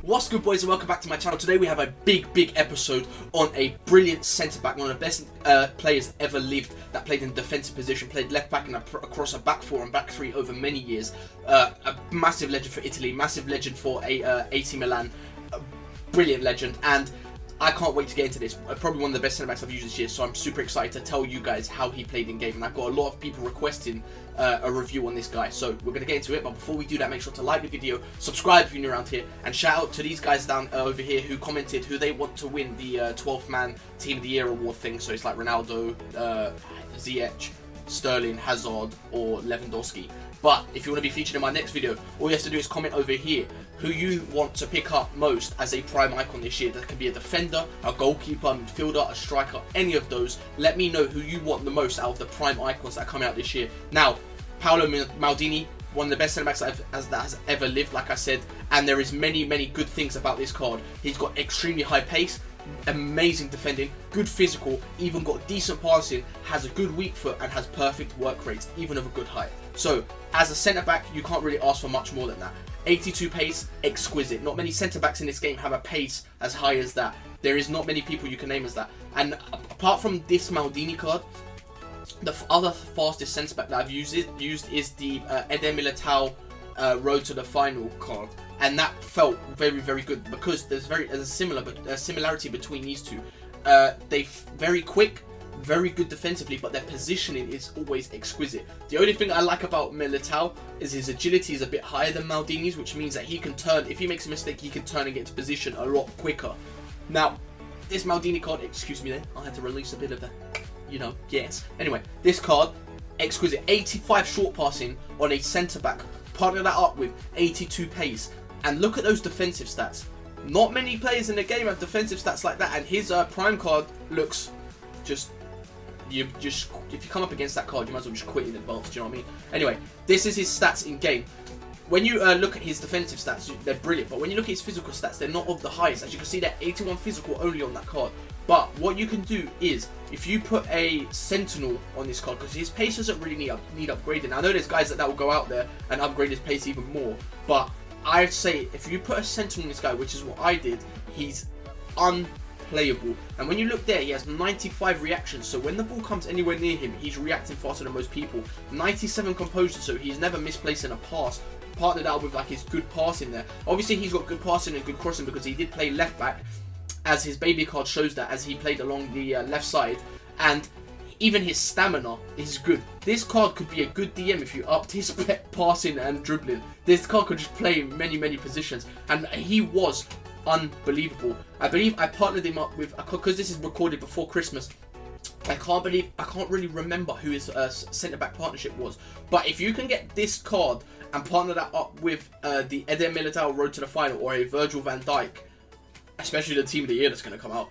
What's good, boys, and welcome back to my channel. Today we have a big episode on a brilliant centre-back, one of the best players ever lived, that played in defensive position, played left-back and across a back four and back three over many years. A massive legend for Italy, massive legend for AC Milan, a brilliant legend, and I can't wait to get into this. Probably one of the best centre-backs I've used this year, so I'm super excited to tell you guys how he played in game. And I've got a lot of people requesting a review on this guy, so we're going to get into it. But before we do that, make sure to like the video, subscribe if you're new around here, and shout out to these guys down over here who commented who they want to win the 12th man Team of the Year award thing. So it's like Ronaldo, Ziyech, Sterling, Hazard, or Lewandowski. But if you want to be featured in my next video, all you have to do is comment over here who you want to pick up most as a prime icon this year. That can be a defender, a goalkeeper, a midfielder, a striker, any of those. Let me know who you want the most out of the prime icons that are coming out this year. Now, Paolo Maldini, one of the best centre-backs that has ever lived, like I said, and there is many good things about this card. He's got extremely high pace, amazing defending, good physical, even got decent passing, has a good weak foot, and has perfect work rates, even of a good height. So, as a centre-back, you can't really ask for much more than that. 82 pace, exquisite. Not many centre-backs in this game have a pace as high as that. There is not many people you can name as that. And apart from this Maldini card, the other fastest centre-back that I've used is the Eder Militao Road to the Final card. And that felt very good because there's a similarity between these two. They're very quick, very good defensively, but their positioning is always exquisite. The only thing I like about Militao is his agility is a bit higher than Maldini's, which means that he can turn, if he makes a mistake, he can turn and get into position a lot quicker. Now, this Maldini card, excuse me there, I had to release a bit of the, yes. Anyway, this card, exquisite. 85 short passing on a centre-back, partner that up with 82 pace. And look at those defensive stats. Not many players in the game have defensive stats like that, and his prime card looks just... if you come up against that card, you might as well just quit in advance, do you know what I mean? Anyway, this is his stats in game. When you look at his defensive stats, they're brilliant, but when you look at his physical stats, they're not of the highest. As you can see, they're 81 physical only on that card. But what you can do is, if you put a Sentinel on this card, because his pace doesn't really need upgrading. I know there's guys that will go out there and upgrade his pace even more, but I'd say if you put a Sentinel on this guy, which is what I did, he's unplayable. And when you look there, he has 95 reactions, so when the ball comes anywhere near him, he's reacting faster than most people. 97 composure, so he's never misplacing a pass. Partnered out with like his good passing there. Obviously he's got good passing and good crossing because he did play left back, as his baby card shows that, as he played along the left side, and even his stamina is good. This card could be a good DM if you upped his passing and dribbling. This card could just play many positions, and he was unbelievable. I believe I partnered him up with, because this is recorded before Christmas, I can't really remember who his centre-back partnership was. But if you can get this card and partner that up with the Eder Militao Road to the Final or a Virgil van Dijk, especially the Team of the Year that's going to come out,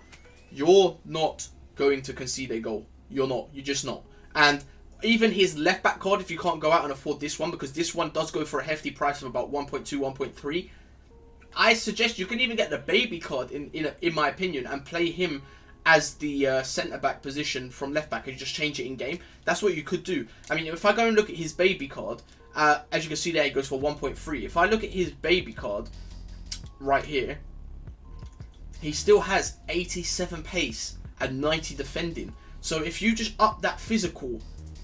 you're not going to concede a goal. You're not. You're just not. And even his left-back card, if you can't go out and afford this one, because this one does go for a hefty price of about 1.2, 1.3, I suggest you can even get the baby card, in my opinion, and play him as the centre-back position from left-back and just change it in-game. That's what you could do. I mean, if I go and look at his baby card, as you can see there, it goes for 1.3. If I look at his baby card right here, he still has 87 pace and 90 defending. So if you just up that physical,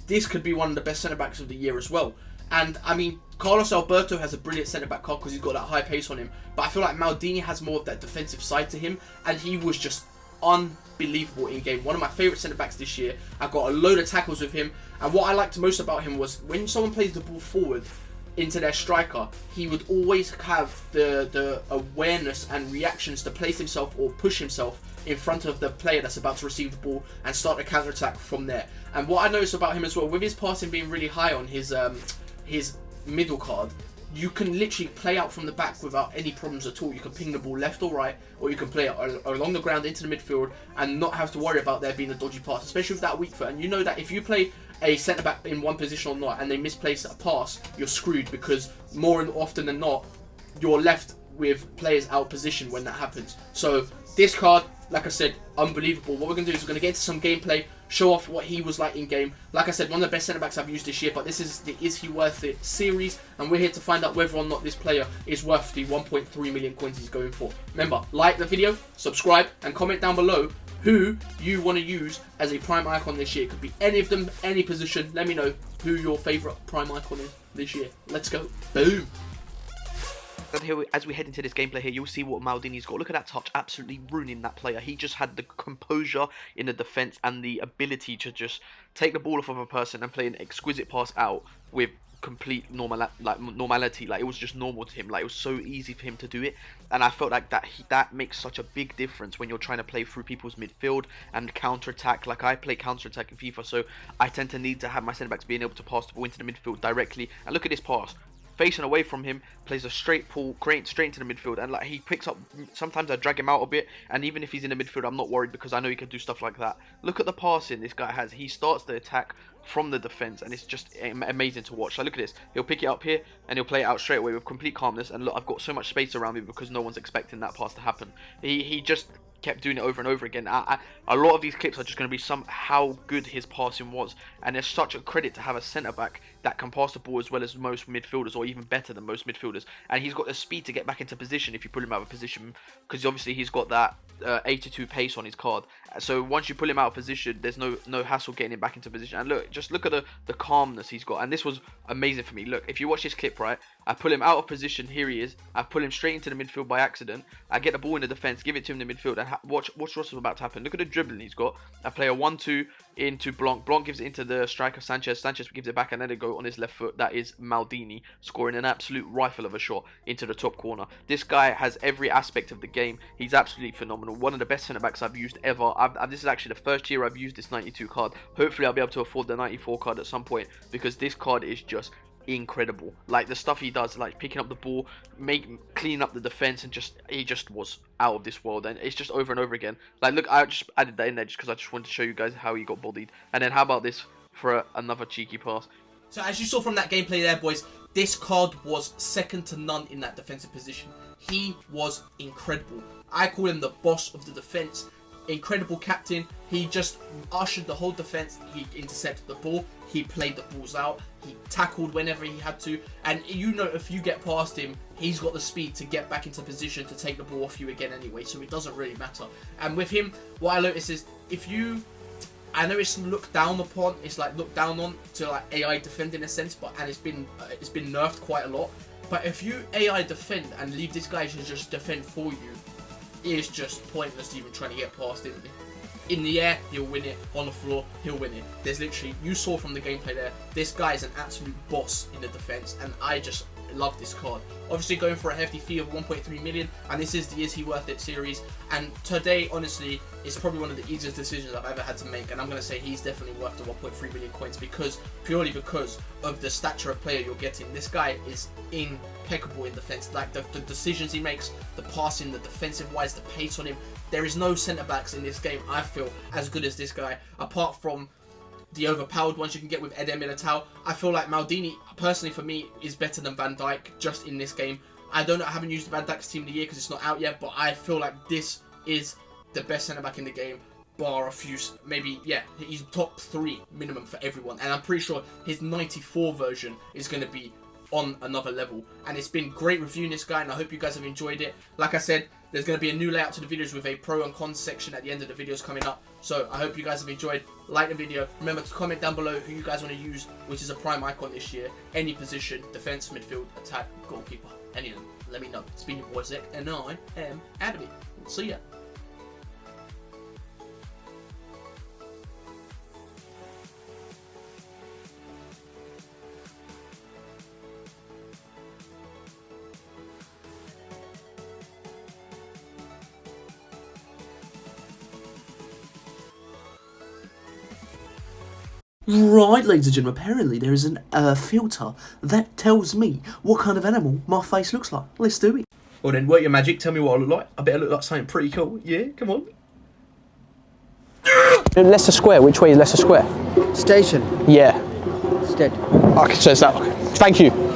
this could be one of the best centre-backs of the year as well. And, I mean, Carlos Alberto has a brilliant centre-back card because he's got that high pace on him. But I feel like Maldini has more of that defensive side to him, and he was just unbelievable in game. One of my favourite centre-backs this year. I got a load of tackles with him, and what I liked most about him was when someone plays the ball forward into their striker, he would always have the awareness and reactions to place himself or push himself in front of the player that's about to receive the ball and start a counter-attack from there. And what I noticed about him as well, with his passing being really high on his middle card, you can literally play out from the back without any problems at all. You can ping the ball left or right, or you can play it along the ground into the midfield and not have to worry about there being a dodgy pass, especially with that weak foot. And you know that if you play a centre-back in one position or not and they misplace a pass, you're screwed, because more often than not, you're left with players out of position when that happens. So this card, like I said, unbelievable. What we're going to do is we're going to get into some gameplay, show off what he was like in game. Like I said, one of the best centre-backs I've used this year, but this is the Is He Worth It series, and we're here to find out whether or not this player is worth the 1.3 million coins he's going for. Remember, like the video, subscribe, and comment down below who you want to use as a prime icon this year. It could be any of them, any position. Let me know who your favourite prime icon is this year. Let's go. Boom. And here, as we head into this gameplay here, you'll see what Maldini's got. Look at that touch, absolutely ruining that player. He just had the composure in the defence and the ability to just take the ball off of a person and play an exquisite pass out with complete normality. Like, it was just normal to him. Like, it was so easy for him to do it, and I felt like that makes such a big difference when you're trying to play through people's midfield and counter-attack. Like, I play counter-attack in FIFA, so I tend to need to have my centre-backs being able to pass the ball into the midfield directly. And look at this pass. Facing away from him, plays a straight pull, straight into the midfield, and like, he picks up. Sometimes I drag him out a bit, and even if he's in the midfield, I'm not worried because I know he can do stuff like that. Look at the passing this guy has. He starts the attack from the defense, and it's just amazing to watch. So look at this. He'll pick it up here, and he'll play it out straight away with complete calmness. And look, I've got so much space around me because no one's expecting that pass to happen. He just kept doing it over and over again. A lot of these clips are just going to be how good his passing was, and it's such a credit to have a centre back that can pass the ball as well as most midfielders, or even better than most midfielders. And he's got the speed to get back into position if you pull him out of position, because obviously he's got that 82 pace on his card. So once you pull him out of position, there's no hassle getting him back into position. And look, just look at the calmness he's got. And this was amazing for me. Look, if you watch this clip, right, I pull him out of position. Here he is. I pull him straight into the midfield by accident. I get the ball in the defense, give it to him in the midfield, and watch what's about to happen. Look at the dribbling he's got. I play a 1-2 into Blanc. Blanc gives it into the striker Sanchez. Sanchez gives it back, and then they go on his left foot. That is Maldini scoring an absolute rifle of a shot into the top corner. This guy has every aspect of the game. He's absolutely phenomenal. One of the best centre backs I've used ever. This is actually the first year I've used this 92 card. Hopefully I'll be able to afford the 94 card at some point, because this card is just incredible. Like, the stuff he does, like picking up the ball, cleaning up the defense, and he just was out of this world. And it's just over and over again. Like, look, I just added that in there just because I just wanted to show you guys how he got bodied. And then how about this for another cheeky pass? So as you saw from that gameplay there, boys, this card was second to none in that defensive position. He was incredible. I call him the boss of the defense. Incredible captain. He just ushered the whole defense. He intercepted the ball. He played the balls out. He tackled whenever he had to. And you know, if you get past him, he's got the speed to get back into position to take the ball off you again anyway. So it doesn't really matter. And with him, what I notice is, I know it's looked down upon. It's like looked down on to like AI defend in a sense, and it's been nerfed quite a lot. But if you AI defend and leave this guy to just defend for you, it's just pointless even trying to get past him. In the air, he'll win it. On the floor, he'll win it. There's literally, you saw from the gameplay there, this guy is an absolute boss in the defense, and I just love this card. Obviously going for a hefty fee of 1.3 million, and this is the Is He Worth It series. And today, honestly, is probably one of the easiest decisions I've ever had to make, and I'm going to say he's definitely worth the 1.3 million coins purely because of the stature of player you're getting. This guy is impeccable in defense. Like, the decisions he makes, the passing, the defensive wise, the pace on him. There is no centre backs in this game, I feel, as good as this guy, apart from the overpowered ones you can get with Eder Militao. I feel like Maldini, personally for me, is better than Van Dijk just in this game. I haven't used Van Dijk's team of the year because it's not out yet, but I feel like this is the best centre back in the game, bar a few, maybe, yeah, he's top 3 minimum for everyone. And I'm pretty sure his 94 version is going to be on another level. And it's been great reviewing this guy, and I hope you guys have enjoyed it. Like I said, there's going to be a new layout to the videos with a pro and cons section at the end of the videos coming up. So I hope you guys have enjoyed. Like the video. Remember to comment down below who you guys want to use, which is a prime icon this year. Any position, defense, midfield, attack, goalkeeper, any of them. Let me know. It's been your boy Zek, and I am out of it. See ya. Right, ladies and gentlemen, apparently there is a filter that tells me what kind of animal my face looks like. Let's do it. Well then, work your magic, tell me what I look like. I bet I look like something pretty cool. Yeah, come on. Leicester Square, which way is Leicester Square? Station. Yeah. Stead. Okay, so it's that. Thank you.